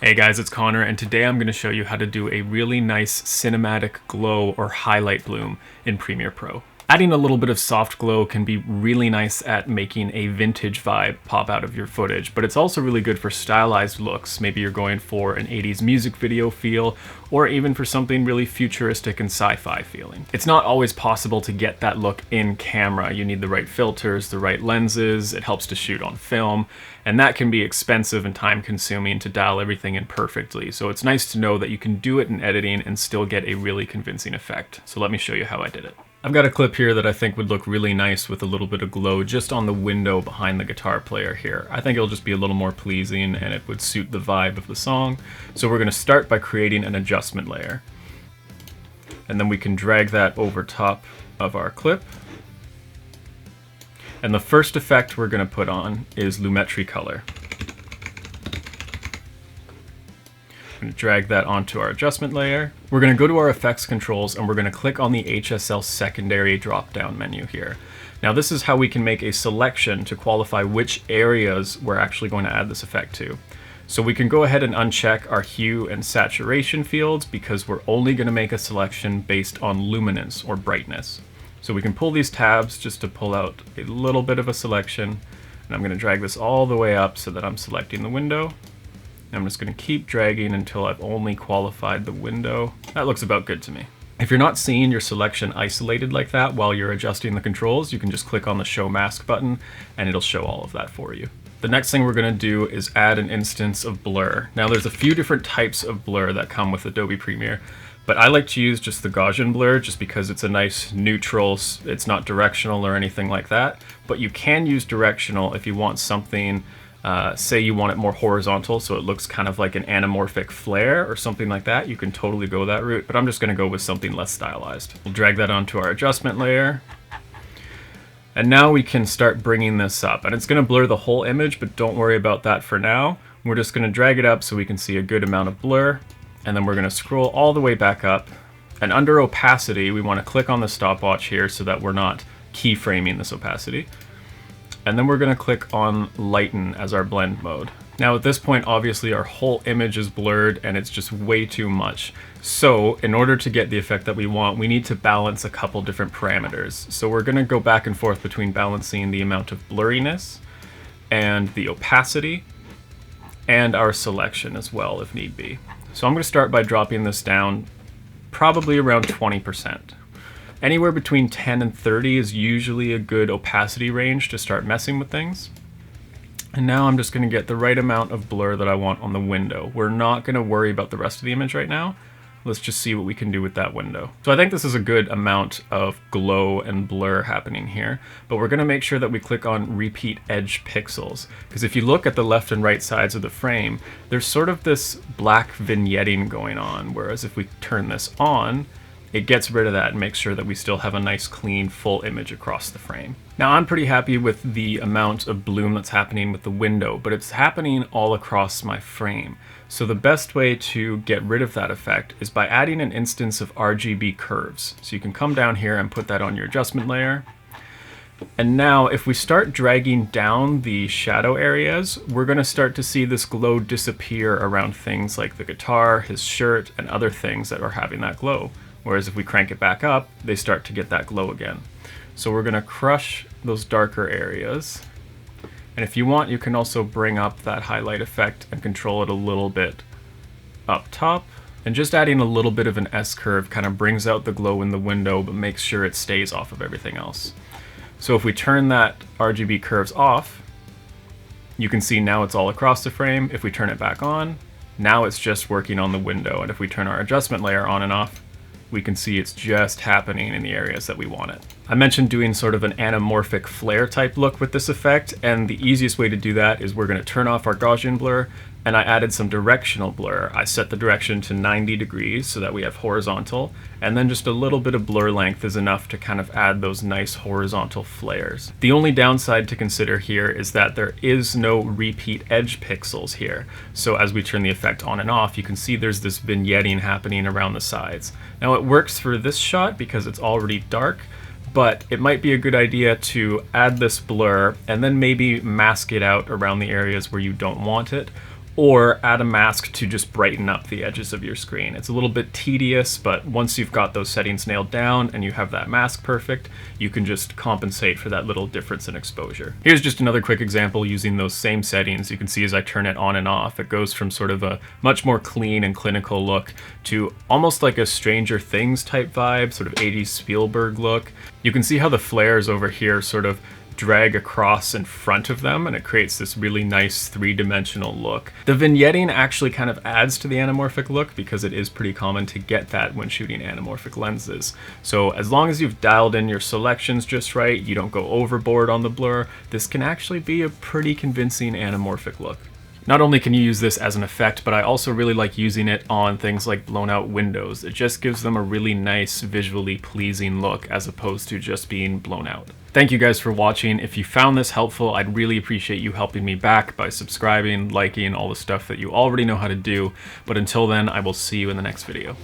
Hey guys, it's Connor, and today I'm going to show you how to do a really nice cinematic glow or highlight bloom in Premiere Pro. Adding a little bit of soft glow can be really nice at making a vintage vibe pop out of your footage, but it's also really good for stylized looks. Maybe you're going for an 80s music video feel, or even for something really futuristic and sci-fi feeling. It's not always possible to get that look in camera. You need the right filters, the right lenses, it helps to shoot on film, and that can be expensive and time consuming to dial everything in perfectly. So it's nice to know that you can do it in editing and still get a really convincing effect. So let me show you how I did it. I've got a clip here that I think would look really nice with a little bit of glow just on the window behind the guitar player here. I think it'll just be a little more pleasing and it would suit the vibe of the song. So we're going to start by creating an adjustment layer. And then we can drag that over top of our clip. And the first effect we're going to put on is Lumetri color. I'm going to drag that onto our adjustment layer. We're going to go to our effects controls and we're going to click on the HSL secondary drop-down menu here. Now this is how we can make a selection to qualify which areas we're actually going to add this effect to. So we can go ahead and uncheck our hue and saturation fields because we're only going to make a selection based on luminance or brightness. So we can pull these tabs just to pull out a little bit of a selection. And I'm going to drag this all the way up so that I'm selecting the window. I'm just going to keep dragging until I've only qualified the window. That looks about good to me. If you're not seeing your selection isolated like that while you're adjusting the controls, you can just click on the Show Mask button and it'll show all of that for you. The next thing we're going to do is add an instance of blur. Now there's a few different types of blur that come with Adobe Premiere, but I like to use just the Gaussian blur just because it's a nice neutral, it's not directional or anything like that, but you can use directional if you want something say you want it more horizontal so it looks kind of like an anamorphic flare or something like that. You can totally go that route, but I'm just going to go with something less stylized. We'll drag that onto our adjustment layer. And now we can start bringing this up. And it's going to blur the whole image, but don't worry about that for now. We're just going to drag it up so we can see a good amount of blur. And then we're going to scroll all the way back up. And under opacity, we want to click on the stopwatch here so that we're not keyframing this opacity. And then we're going to click on lighten as our blend mode. Now at this point, obviously our whole image is blurred and it's just way too much. So in order to get the effect that we want, we need to balance a couple different parameters. So we're going to go back and forth between balancing the amount of blurriness and the opacity and our selection as well if need be. So I'm going to start by dropping this down probably around 20%. Anywhere between 10 and 30 is usually a good opacity range to start messing with things. And now I'm just going to get the right amount of blur that I want on the window. We're not going to worry about the rest of the image right now. Let's just see what we can do with that window. So I think this is a good amount of glow and blur happening here, but we're going to make sure that we click on repeat edge pixels, because if you look at the left and right sides of the frame, there's sort of this black vignetting going on, whereas if we turn this on, it gets rid of that and makes sure that we still have a nice clean full image across the frame. Now I'm pretty happy with the amount of bloom that's happening with the window, but it's happening all across my frame. So the best way to get rid of that effect is by adding an instance of RGB curves. So you can come down here and put that on your adjustment layer. And now if we start dragging down the shadow areas, we're going to start to see this glow disappear around things like the guitar, his shirt, and other things that are having that glow. Whereas if we crank it back up, they start to get that glow again. So we're going to crush those darker areas. And if you want, you can also bring up that highlight effect and control it a little bit up top. And just adding a little bit of an S-curve kind of brings out the glow in the window, but makes sure it stays off of everything else. So if we turn that RGB curves off, you can see now it's all across the frame. If we turn it back on, now it's just working on the window. And if we turn our adjustment layer on and off, we can see it's just happening in the areas that we want it. I mentioned doing sort of an anamorphic flare type look with this effect, and the easiest way to do that is we're going to turn off our Gaussian blur, and I added some directional blur. I set the direction to 90 degrees so that we have horizontal, and then just a little bit of blur length is enough to kind of add those nice horizontal flares. The only downside to consider here is that there is no repeat edge pixels here. So as we turn the effect on and off, you can see there's this vignetting happening around the sides. Now it works for this shot because it's already dark, but it might be a good idea to add this blur and then maybe mask it out around the areas where you don't want it, or add a mask to just brighten up the edges of your screen. It's a little bit tedious, but once you've got those settings nailed down and you have that mask perfect, you can just compensate for that little difference in exposure. Here's just another quick example using those same settings. You can see as I turn it on and off, it goes from sort of a much more clean and clinical look to almost like a Stranger Things type vibe, sort of 80s Spielberg look. You can see how the flares over here sort of drag across in front of them, and it creates this really nice three-dimensional look. The vignetting actually kind of adds to the anamorphic look because it is pretty common to get that when shooting anamorphic lenses. So as long as you've dialed in your selections just right, you don't go overboard on the blur, this can actually be a pretty convincing anamorphic look. Not only can you use this as an effect, but I also really like using it on things like blown out windows. It just gives them a really nice, visually pleasing look as opposed to just being blown out. Thank you guys for watching. If you found this helpful, I'd really appreciate you helping me back by subscribing, liking, all the stuff that you already know how to do. But until then, I will see you in the next video.